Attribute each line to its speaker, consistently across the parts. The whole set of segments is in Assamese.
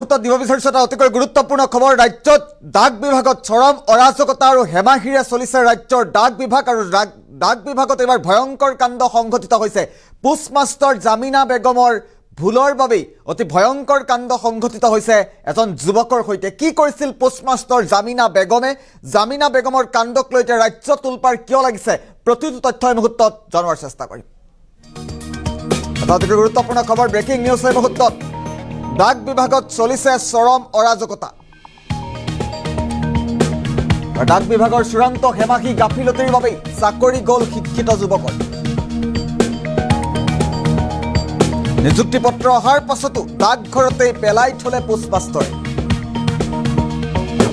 Speaker 1: দিব বিচাৰিছো এটা অতিকৈ গুৰুত্বপূৰ্ণ খবৰ ৰাজ্যত ডাক বিভাগত চৰম অৰাজকতা আৰু হেমাহিৰে চলিছে ৰাজ্যৰ ডাক বিভাগ আৰু ডাক বিভাগত এবাৰ ভয়ংকৰ কাণ্ড সংঘটিত হৈছে পোষ্টমাষ্টাৰ জামিনা বেগমৰ ভুলৰ বাবে অতি ভয়ংকৰ কাণ্ড সংঘটিত হৈছে এজন যুৱকৰ সৈতে কি কৰিছিল পোষ্টমাষ্টাৰ জামিনা বেগমৰ কাণ্ডক লৈ ৰাজ্য তুলপাৰ কিয় লাগিছে প্ৰতিটো তথ্য এই মুহূৰ্তত জনোৱাৰ চেষ্টা কৰিম এটা অতি গুৰুত্বপূৰ্ণ খবৰ ব্ৰেকিং নিউজ এই মুহূৰ্তত ডাক বিভাগত চলিছে চৰম অৰাজকতা ডাক বিভাগৰ চূড়ান্ত হেমাহি গাফিলতিৰ বাবে চাকৰি গ'ল শিক্ষিত যুৱকৰ নিযুক্তি পত্ৰ অহাৰ পাছতো ডাকঘৰতে পেলাই থলে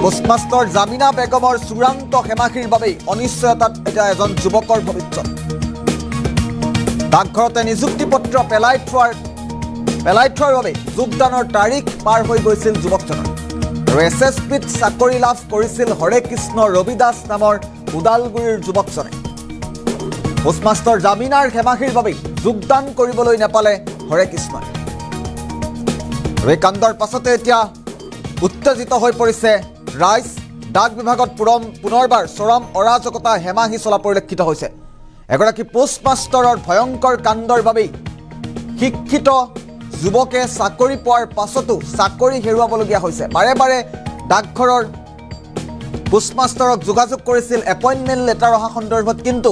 Speaker 1: পোষ্টমাষ্টাৰ জামিনা বেগমৰ চূড়ান্ত হেমাহিৰ বাবে অনিশ্চয়তাত এটা এজন যুৱকৰ ভৱিষ্যত ডাকঘৰতে নিযুক্তি পত্ৰ পেলাই থোৱাৰ বাবে যোগদানৰ তাৰিখ পাৰ হৈ গৈছিল যুৱকজনৰ আৰু এছএছপিত চাকৰি লাভ কৰিছিল হৰে কৃষ্ণ ৰবি দাস নামৰ ওদালগুৰিৰ যুৱকজনে পোষ্টমাষ্টাৰ জামিনাৰ হেমাহিৰ বাবে যোগদান কৰিবলৈ নেপালে হৰে কৃষ্ণই আৰু এই কাণ্ডৰ পাছতে এতিয়া উত্তেজিত হৈ পৰিছে ৰাইজ ডাক বিভাগত পুনৰবাৰ চৰম অৰাজকতা হেমাহি চলা পৰিলক্ষিত হৈছে এগৰাকী পোষ্টমাষ্টাৰৰ ভয়ংকৰ কাণ্ডৰ বাবে শিক্ষিত যুৱকে চাকৰি পোৱাৰ পাছতো চাকৰি হেৰুৱাবলগীয়া হৈছে বাৰে বাৰে ডাকঘৰৰ পোষ্টমাষ্টাৰক যোগাযোগ কৰিছিল এপইণ্টমেণ্ট লেটাৰ অহা সন্দৰ্ভত কিন্তু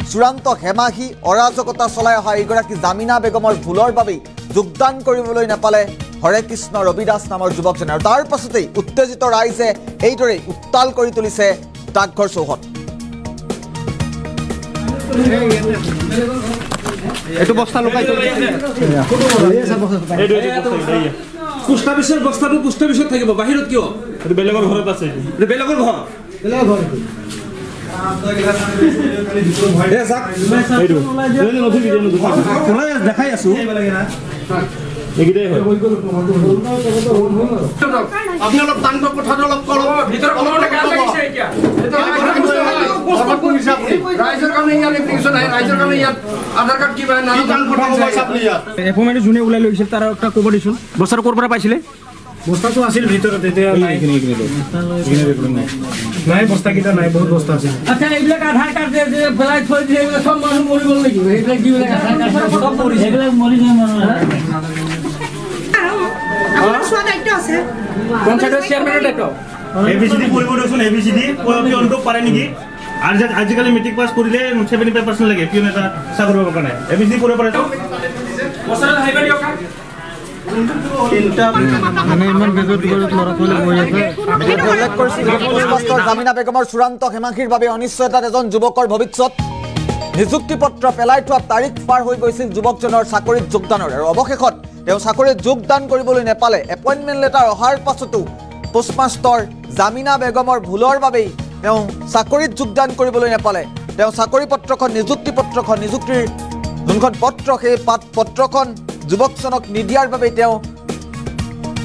Speaker 1: চূড়ান্ত হেমাহি অৰাজকতা চলাই অহা এইগৰাকী জামিনা বেগমৰ ভুলৰ বাবে যোগদান কৰিবলৈ নাপালে হৰে কৃষ্ণ ৰবি দাস নামৰ যুৱকজনে আৰু তাৰ পাছতেই উত্তেজিত ৰাইজে এইদৰে উত্তাল কৰি তুলিছে ডাকঘৰ চৌহদ
Speaker 2: এটো বস্তা লুকাই থৈ পোষ্ট অফিচৰ বস্তাটো পোষ্ট অফিচত থাকিব বাহিৰত কিয় এটো বেলেগৰ ঘৰত আছে এটো বেলেগৰ ঘৰ দেখাই আছো আপনি অলপ টানটো কথাটো অলপ কলম ভিতৰত অলপ লাগিছে এতিয়া ৰাইজৰ কাৰণে ইয়াৰ এপ্লিকেশ্যন আহে ৰাইজৰ কাৰণে ইয়াত আধাৰ কাৰ্ড কিবা নাম টান ফটো আপুনি ইয়াত এপইণ্টমেণ্ট যোনে ওলাই লৈছিল তাৰ একটা ক'ব দিছোঁ বস্তাটো ক'ৰ পৰা পাইছিলে বস্তাটো আছিল ভিতৰত এতিয়া নাই নাই বস্তা কিটা নাই বহুত বস্তা আছে আচ্ছা এইবিলাক আধাৰ কাৰ্ড যে ফেলাই থৈ দিয়ে সব মানুহ মৰি গ'ল নেকি এইবিলাক কি বিলাক আধাৰ কাৰ্ড সব মৰিছে এইবিলাক মৰি যায় মানুহ আমাৰ সোৱা দায়িত্ব আছে পঞ্চায়তৰ চেয়াৰম্যানৰ দায়িত্ব এবিসিডি পরিবর্তন এবিসিডি অন্ত পারে নাকি আর আজিকালি মেট্রিক পাস করলে 75% লাগে পিওন এটা চাকরি পাব কারণে এবিসিডি পড়ে পড়ে বছরে হাইবা দিও কা তিনটা মানে ইমান বেজত লৰা ছোৱালী বহি আছে
Speaker 1: উল্লেখ কৰিছিল পোষ্টমাষ্টাৰ জামিনা বেগমৰ চূড়ান্ত হেমাহিৰ বাবে অনিশ্চয়তাত এজন যুৱকৰ ভৱিষ্যত নিযুক্তি পত্ৰ পেলাই থোৱা তাৰিখ পাৰ হৈ গৈছিল যুৱকজনৰ চাকৰিত যোগদানৰ আৰু অৱশেষত তেওঁ চাকৰিত যোগদান কৰিবলৈ নেপালে এপইণ্টমেণ্ট লেটাৰ অহাৰ পাছতো পোষ্টমাষ্টাৰ জামিনা বেগমৰ ভুলৰ বাবে তেওঁ চাকৰিত যোগদান কৰিবলৈ নেপালে তেওঁ চাকৰি পত্ৰখন নিযুক্তিৰ যোনখন পত্ৰ সেই পত্ৰখন যুৱকজনক নিদিয়াৰ বাবে তেওঁ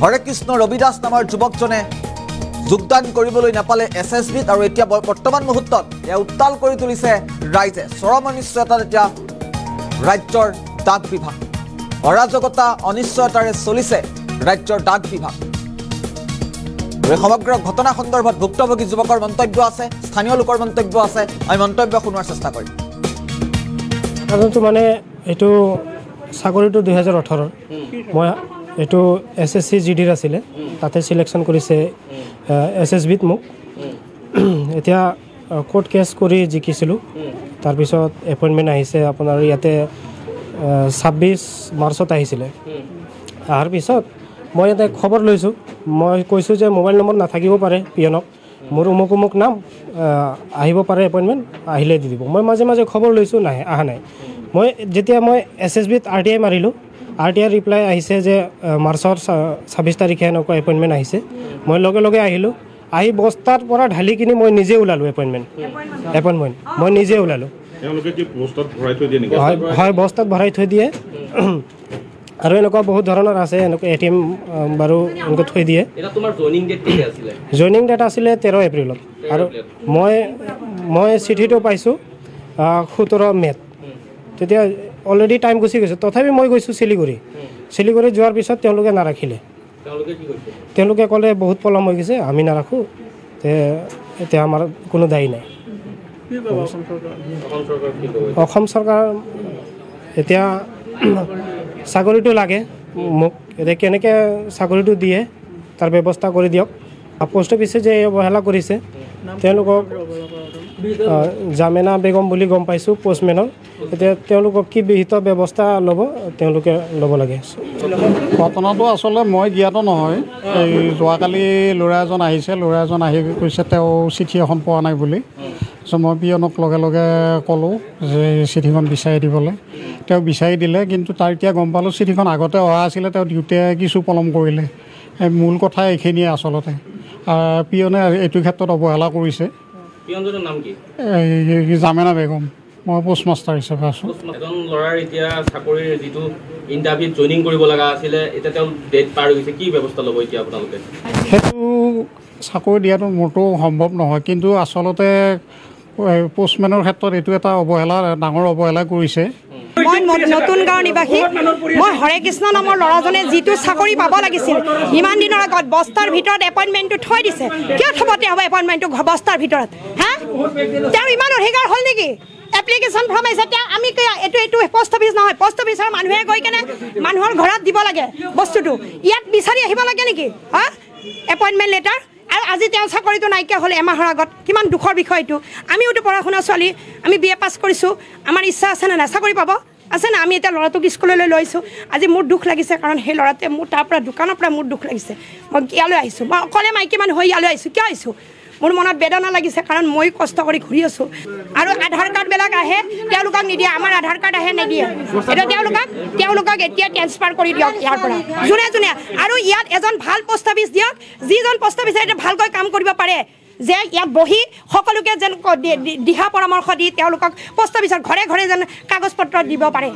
Speaker 1: হৰে কৃষ্ণ ৰবি দাস নামৰ যুৱকজনে যোগদান কৰিবলৈ নাপালে এছএছবিত আৰু এতিয়া বৰ্তমান মুহূৰ্তত এয়া উত্তাল কৰি তুলিছে ৰাইজে চৰম অনিশ্চয়তাত এতিয়া ৰাজ্যৰ ডাক বিভাগ অৰাজকতা অনিশ্চয়তাৰে চলিছে ৰাজ্যৰ ডাক বিভাগ এই সমগ্ৰ ঘটনা সন্দৰ্ভত ভুক্তভোগী যুৱকৰ মন্তব্য আছে স্থানীয় লোকৰ মন্তব্য আছে আমি মন্তব্য শুনোৱাৰ চেষ্টা কৰিম
Speaker 3: আজটো মানে এটো চাকৰিটো 2018 মই এটো এসএসসি জিডিৰ আছিলে তাতে সিলেকশন কৰিছে এসএসবিত মোক এতিয়া কোৰ্ট কেছ কৰি জিকিছিলো তাৰ পিছত এপইণ্টমেণ্ট আহিছে আপোনাৰ ইয়াতে 26 মাৰ্চত আহিছিলে আহাৰ পিছত মই এটা খবৰ লৈছোঁ মই কৈছোঁ যে মোবাইল নম্বৰ নাথাকিব পাৰে পিয়নক মোৰ অমুক নাম আহিব পাৰে এপইণ্টমেণ্ট আহিলে দি দিব মই মাজে মাজে খবৰ লৈছোঁ নাই অহা নাই মই যেতিয়া মই এছএছবিত আৰটিআই মাৰিলোঁ আৰটিআই ৰিপ্লাই আহিছে যে মাৰ্চৰ 26 তাৰিখে এনেকুৱা এপইণ্টমেণ্ট আহিছে মই লগে লগে আহিলোঁ আহি বস্তাৰ পৰা ঢালি কিনি মই নিজে ওলালোঁ এপইণ্টমেণ্ট মই নিজে ওলালোঁ হয় বস্তাত ভৰাই থৈ দিয়ে আৰু এনেকুৱা বহুত ধৰণৰ আছে এনেকুৱা এটিএম বাৰু এনেকৈ থৈ দিয়ে
Speaker 4: এটা তোমাৰ জয়নিং ডেট কি আছিল
Speaker 3: জয়নিং ডেট আছিল 13 এপ্ৰিলত আৰু মই চিঠিটো পাইছোঁ 17 মেত তেতিয়া অলৰেডি টাইম গুচি গৈছে তথাপি মই গৈছোঁ শিলিগুৰি যোৱাৰ পিছত তেওঁলোকে নাৰাখিলে তেওঁলোকে ক'লে বহুত পলম হৈ গৈছে, আমি নাৰাখোঁ, এতিয়া আমাৰ কোনো দায়ী নাই। অসম চৰকাৰ এতিয়া চাকৰিটো লাগে মোক, এতিয়া কেনেকৈ চাকৰিটো দিয়ে তাৰ ব্যৱস্থা কৰি দিয়ক। পোষ্ট অফিচে যে অৱহেলা কৰিছে তেওঁলোকক জামেনা বেগম বুলি গম পাইছোঁ পষ্টমেনৰ, এতিয়া তেওঁলোকক কি বিহিত ব্যৱস্থা ল'ব তেওঁলোকে ল'ব লাগে।
Speaker 5: ঘটনাটো আচলতে মই জ্ঞাত নহয়। এই যোৱাকালি ল'ৰা এজন আহিছে, ল'ৰা এজন আহি কৈছে তেওঁ চিঠি এখন পোৱা নাই বুলি। তাৰপিছত মই পিয়নক লগে লগে ক'লোঁ যে চিঠিখন বিচাৰি দিবলৈ, তেওঁ বিচাৰি দিলে। কিন্তু তাৰ এতিয়া গম পালোঁ চিঠিখন আগতে অহা আছিলে, তেওঁ দিওঁতে কিছু পলম কৰিলে। মূল কথা এইখিনিয়ে আচলতে। পিয়নে এইটো ক্ষেত্ৰত অৱহেলা কৰিছে। জামেনা বেগম, মই পোষ্টমাষ্টাৰ হিচাপে আছোঁ।
Speaker 4: এজন ল'ৰাৰ এতিয়া চাকৰিৰ যিটো ইণ্টাৰভিউত জইনিং কৰিব লগা আছিলে, এতিয়া তেওঁ ডেট পাৰ হৈ গৈছে, কি ব্যৱস্থা ল'ব এতিয়া আপোনালোকে?
Speaker 5: সেইটো চাকৰি দিয়াটো মোৰতো সম্ভৱ নহয়, কিন্তু আচলতে পোষ্টমেনৰ ক্ষেত্ৰত এইটো এটা অৱহেলা, ডাঙৰ অৱহেলা কৰিছে।
Speaker 6: মই নতুন গাঁৱৰ নিবাসী। মই হৰে কৃষ্ণ নামৰ ল'ৰাজনে যিটো চাকৰি পাব লাগিছিল ইমান দিনৰ আগত বস্তাৰ ভিতৰত এপইণ্টমেণ্টটো থৈ দিছে। কিয় থ'ব তেওঁ এপইণ্টমেণ্টটো বস্তাৰ ভিতৰত? হা, তেওঁ ইমান অধিকাৰ হ'ল নেকি? এপ্লিকেশ্যন ফৰ্ম আহিছে, তেওঁ আমি এইটো পোষ্ট অফিচ নহয়, পোষ্ট অফিচৰ মানুহে গৈ কেনে মানুহৰ ঘৰত দিব লাগে বস্তুটো, ইয়াত বিচাৰি আহিব লাগে নেকি? হা, এপইণ্টমেণ্ট লেটাৰ। আৰু আজি তেওঁ চাকৰিটো নাইকিয়া হ'ল এমাহৰ আগত। কিমান দুখৰ বিষয় এইটো। আমিওতো পঢ়া শুনা ছোৱালী, আমি BA পাছ কৰিছোঁ, আমাৰ ইচ্ছা আছেনে নাই চাকৰি পাব? আছে না? আমি এতিয়া ল'ৰাটোক স্কুললৈ লৈছোঁ। আজি মোৰ দুখ লাগিছে, কাৰণ সেই ল'ৰাটোৱে মোৰ তাৰ পৰা দোকানৰ পৰা মোৰ দুখ লাগিছে। মই ইয়ালৈ আহিছোঁ, মই অকলে মাইকী মানুহ হৈ ইয়ালৈ আহিছোঁ। কিয় আহিছোঁ? মোৰ মনত বেদনা লাগিছে, কাৰণ মই কষ্ট কৰি ঘূৰি আছোঁ। আৰু আধাৰ কাৰ্ডবিলাক আহে, তেওঁলোকক নিদিয়ে। আমাৰ আধাৰ কাৰ্ড আহে, নিদিয়ে। এতিয়া তেওঁলোকক এতিয়া ট্ৰেন্সফাৰ কৰি দিয়ক ইয়াৰ পৰা যোনে। আৰু ইয়াত এজন ভাল পোষ্ট অফিচ দিয়ক, যিজন পোষ্ট অফিচাৰে এতিয়া ভালকৈ কাম কৰিব পাৰে, যে ইয়াত বহি সকলোকে যেন দিহা পৰামৰ্শ দি তেওঁলোকক পোষ্ট অফিচৰ ঘৰে ঘৰে যেন কাগজ পত্ৰ দিব পাৰে।